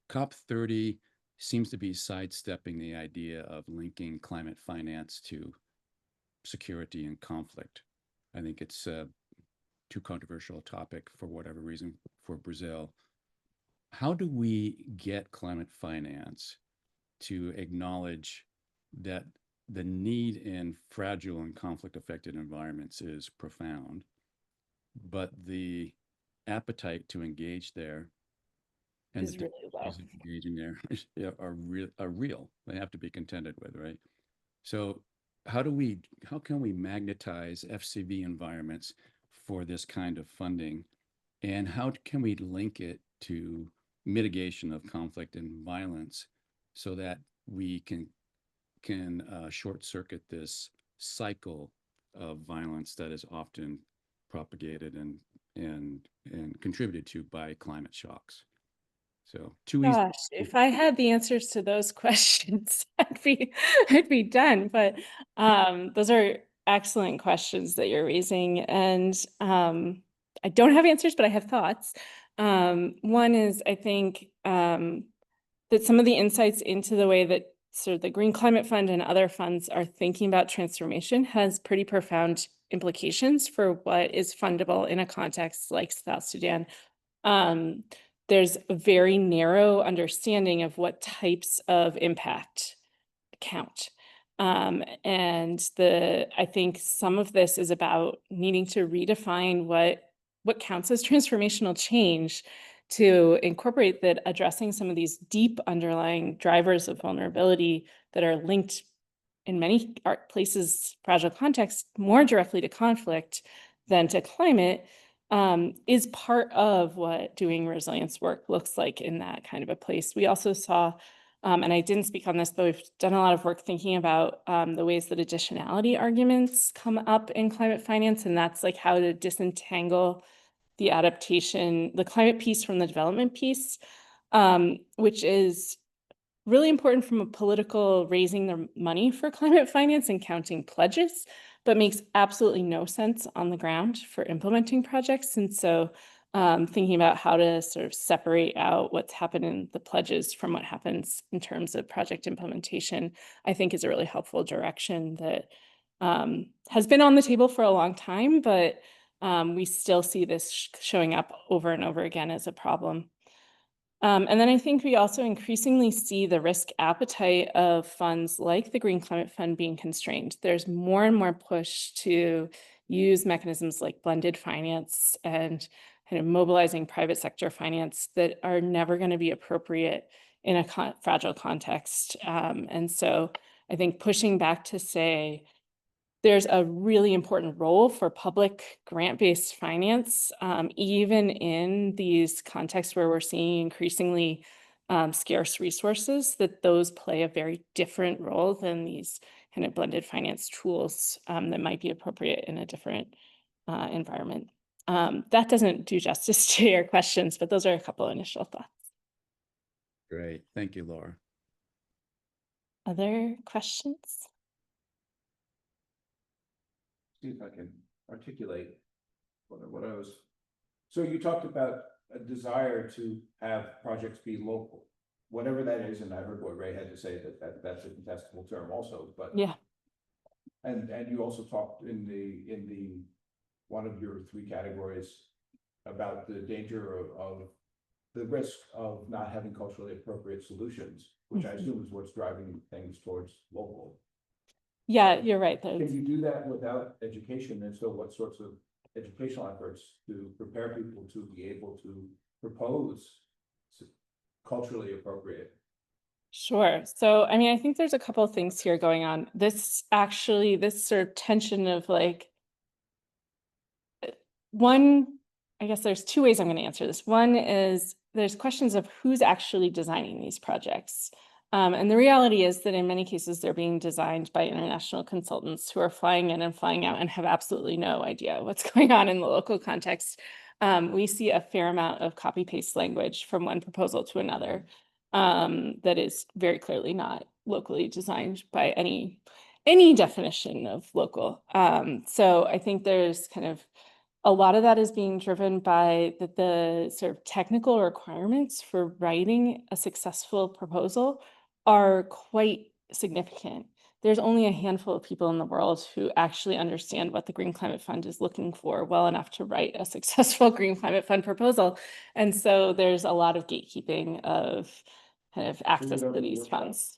COP30 seems to be sidestepping the idea of linking climate finance to security and conflict. I think it's a too controversial topic for whatever reason for Brazil. How do we get climate finance to acknowledge that the need in fragile and conflict-affected environments is profound, but the appetite to engage there and the really low. engaging there are real. They have to be contended with, right? So how can we magnetize FCV environments for this kind of funding, and how can we link it to mitigation of conflict and violence so that we can short circuit this cycle of violence that is often propagated and contributed to by climate shocks? So Gosh, if I had the answers to those questions, I'd be done. But those are excellent questions that you're raising, and I don't have answers, but I have thoughts. One is, I think that some of the insights into the way that sort of the Green Climate Fund and other funds are thinking about transformation has pretty profound implications for what is fundable in a context like South Sudan. There's a very narrow understanding of what types of impact count. And I think some of this is about needing to redefine what counts as transformational change, to incorporate that addressing some of these deep underlying drivers of vulnerability that are linked in many places, fragile contexts, more directly to conflict than to climate, is part of what doing resilience work looks like in that kind of a place. We also saw, and I didn't speak on this, but we've done a lot of work thinking about the ways that additionality arguments come up in climate finance, and that's like how to disentangle the adaptation, the climate piece from the development piece, which is really important from a political raising the money for climate finance and counting pledges, but makes absolutely no sense on the ground for implementing projects. And so thinking about how to sort of separate out what's happened in the pledges from what happens in terms of project implementation, I think is a really helpful direction that has been on the table for a long time, but we still see this showing up over and over again as a problem. And then I think we also increasingly see the risk appetite of funds like the Green Climate Fund being constrained. There's more and more push to use mechanisms like blended finance and kind of mobilizing private sector finance that are never going to be appropriate in a fragile context. And so I think pushing back to say, there's a really important role for public grant-based finance, even in these contexts where we're seeing increasingly scarce resources, that those play a very different role than these kind of blended finance tools that might be appropriate in a different environment. That doesn't do justice to your questions, but those are a couple of initial thoughts. Great. Thank you, Laura. Other questions? See if I can articulate what I was. So you talked about a desire to have projects be local, whatever that is, and I heard what Ray had to say that's a contestable term also. But yeah, and you also talked in the one of your three categories about the danger of the risk of not having culturally appropriate solutions, which I assume is what's driving things towards local. yeah, you're right. Can you do that without education? And so what sorts of educational efforts to prepare people to be able to propose culturally appropriate? Sure. So, I mean, I think there's a couple of things here going on. This sort of tension of like, I guess there's two ways I'm going to answer this. One is there's questions of who's actually designing these projects. And the reality is that in many cases, they're being designed by international consultants who are flying in and flying out and have absolutely no idea what's going on in the local context. We see a fair amount of copy-paste language from one proposal to another that is very clearly not locally designed by any definition of local. So I think there's kind of a lot of that is being driven by the sort of technical requirements for writing a successful proposal are quite significant. There's only a handful of people in the world who actually understand what the Green Climate Fund is looking for well enough to write a successful Green Climate Fund proposal. And so there's a lot of gatekeeping of kind of access to these funds.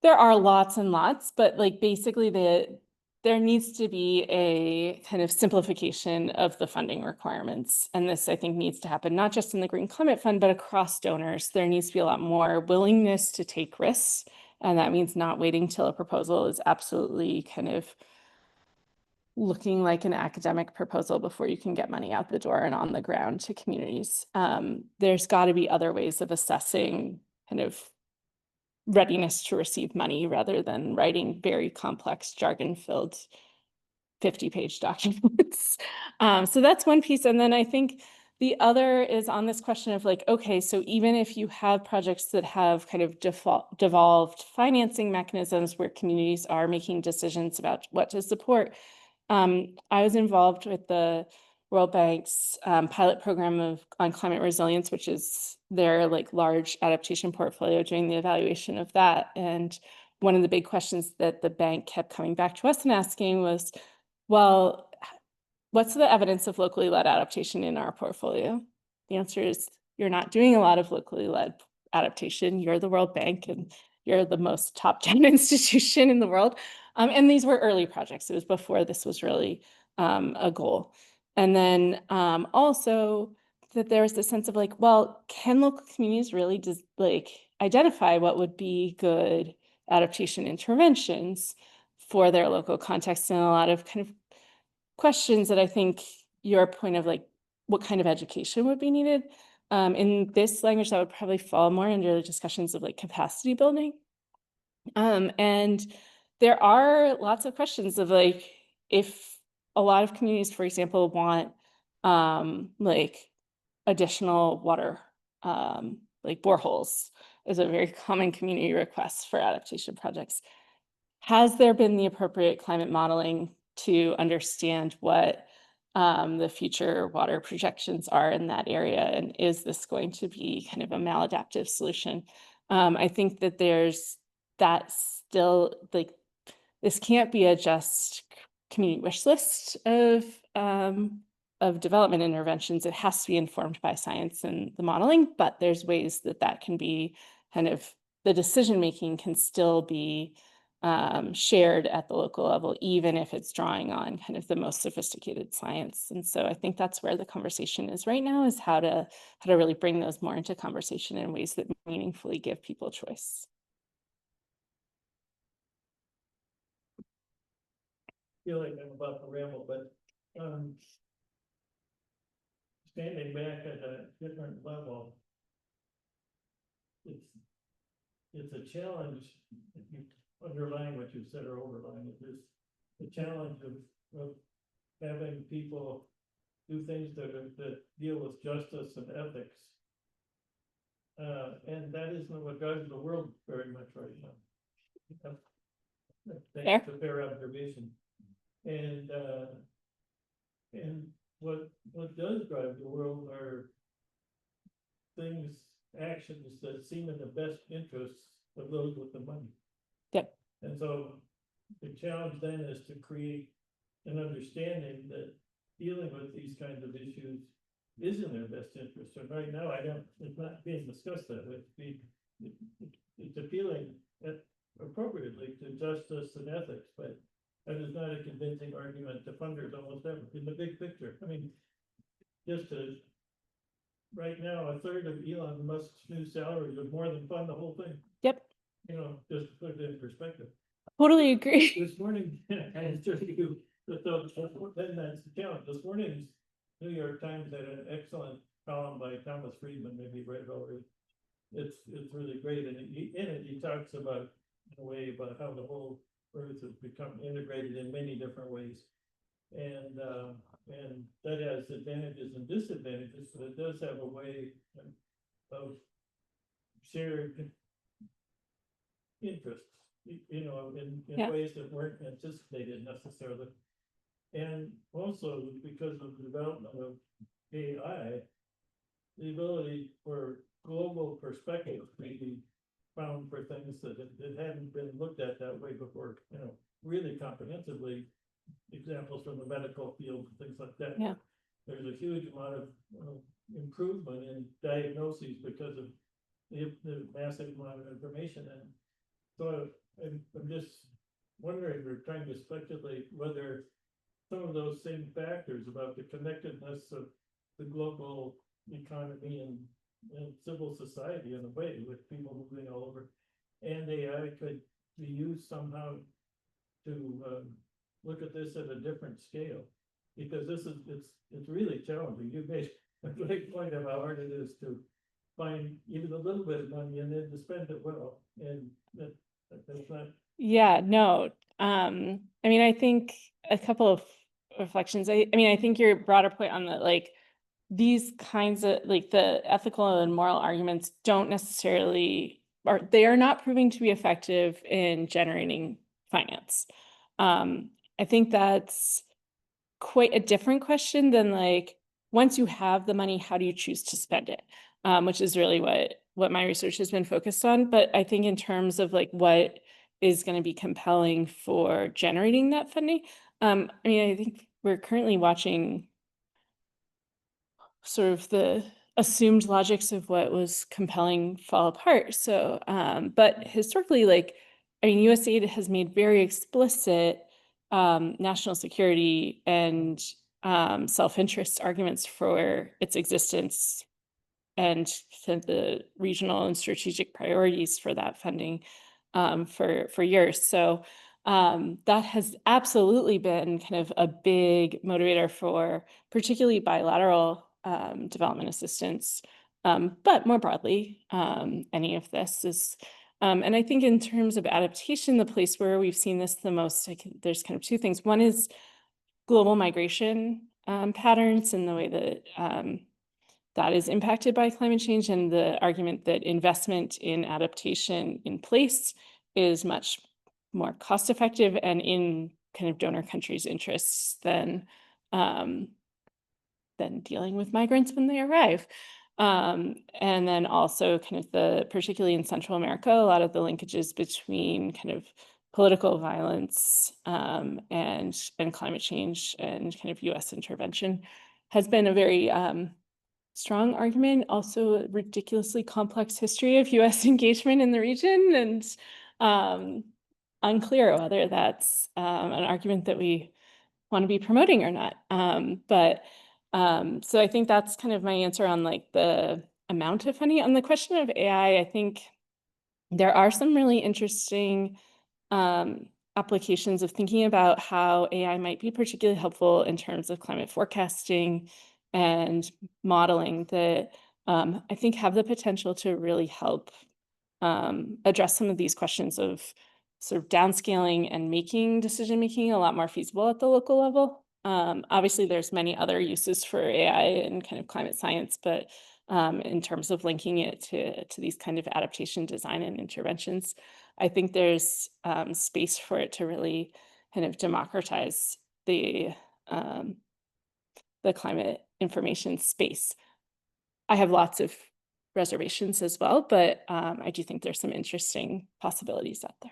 There are lots and lots, but like basically there needs to be a kind of simplification of the funding requirements. And this, I think, needs to happen not just in the Green Climate Fund, but across donors. There needs to be a lot more willingness to take risks. And that means not waiting till a proposal is absolutely kind of looking like an academic proposal before you can get money out the door and on the ground to communities. There's got to be other ways of assessing kind of readiness to receive money rather than writing very complex jargon-filled 50-page documents. So that's one piece. And then I think the other is on this question of like, okay, so even if you have projects that have kind of devolved financing mechanisms where communities are making decisions about what to support, I was involved with the World Bank's pilot program on climate resilience, which is their like large adaptation portfolio, doing the evaluation of that. And one of the big questions that the bank kept coming back to us and asking was, well, what's the evidence of locally led adaptation in our portfolio? The answer is you're not doing a lot of locally led adaptation. You're the World Bank and you're the most top-down institution in the world. And these were early projects. It was before this was really a goal. And then also that there's this sense of like, well, can local communities really just like identify what would be good adaptation interventions for their local context, and a lot of kind of questions that I think your point of like, what kind of education would be needed? In this language, that would probably fall more under the discussions of like capacity building. And there are lots of questions of like, if a lot of communities, for example, want like additional water, like boreholes is a very common community request for adaptation projects. Has there been the appropriate climate modeling to understand what the future water projections are in that area? And is this going to be kind of a maladaptive solution? I think that there's that still, like, this can't be a just community wish list of development interventions. It has to be informed by science and the modeling, but there's ways that that can be kind of, the decision-making can still be shared at the local level, even if it's drawing on kind of the most sophisticated science. And so I think that's where the conversation is right now, is how to really bring those more into conversation in ways that meaningfully give people choice. I feel like I'm about to ramble, but standing back at a different level, it's a challenge. If you underline what you said or overline it, is the challenge of having people do things that deal with justice and ethics. And that isn't what drives the world very much right now. That's a fair observation. And what does drive the world are things, actions that seem in the best interests of those with the money. Yep. And so the challenge then is to create an understanding that dealing with these kinds of issues is in their best interest. And right now, it's not being discussed that way. It's appealing appropriately to justice and ethics, but that is not a convincing argument to funders almost ever in the big picture. I mean, right now, a third of Elon Musk's new salary would more than fund the whole thing. Yep. You know, just to put it in perspective. Totally agree. This morning, then that's the challenge. This morning's New York Times had an excellent column by Thomas Friedman, maybe you've read it already. It's really great, and in it he talks about, in a way, about how the whole Earth has become integrated in many different ways, and that has advantages and disadvantages. But it does have a way of shared interests, you know, in ways that weren't anticipated necessarily. And also because of the development of AI, the ability for global perspective may be found for things that hadn't been looked at that way before, you know, really comprehensively. Examples from the medical field, things like that. Yeah. There's a huge amount of improvement in diagnoses because of the massive amount of information. And so I'm just wondering, we're trying to speculate whether some of those same factors about the connectedness of the global economy and civil society in a way, with people moving all over, and AI could be used somehow to look at this at a different scale, because it's really challenging. You made a great point of how hard it is to find even a little bit of money and then to spend it well, and that's not. Yeah, no. I mean, I think a couple of reflections. I mean, I think your broader point on the like these kinds of like the ethical and moral arguments don't necessarily, or they are not proving to be effective in generating finance. I think that's quite a different question than like, once you have the money, how do you choose to spend it? Which is really what my research has been focused on. But I think in terms of like what is going to be compelling for generating that funding, I mean, I think we're currently watching sort of the assumed logics of what was compelling fall apart. So, but historically, like, I mean, USAID has made very explicit national security and self-interest arguments for its existence and the regional and strategic priorities for that funding for years. So that has absolutely been kind of a big motivator for particularly bilateral development assistance, but more broadly, any of this is, and I think in terms of adaptation, the place where we've seen this the most, there's kind of two things. One is global migration patterns and the way that that is impacted by climate change, and the argument that investment in adaptation in place is much more cost effective and in kind of donor countries' interests than dealing with migrants when they arrive. And then also kind of particularly in Central America, a lot of the linkages between kind of political violence and climate change and kind of US intervention has been a very strong argument, also a ridiculously complex history of US engagement in the region, and unclear whether that's an argument that we want to be promoting or not. So I think that's kind of my answer on like the amount of funding. On the question of AI, I think there are some really interesting applications of thinking about how AI might be particularly helpful in terms of climate forecasting and modeling that I think have the potential to really help address some of these questions of sort of downscaling and making decision-making a lot more feasible at the local level. Obviously, there's many other uses for AI and kind of climate science, but in terms of linking it to these kind of adaptation design and interventions, I think there's space for it to really kind of democratize the climate information space. I have lots of reservations as well, but I do think there's some interesting possibilities out there.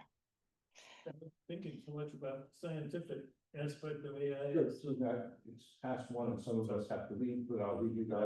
I'm thinking so much about scientific aspect of AI. It's past one, and some of us have to leave, but I'll leave you guys.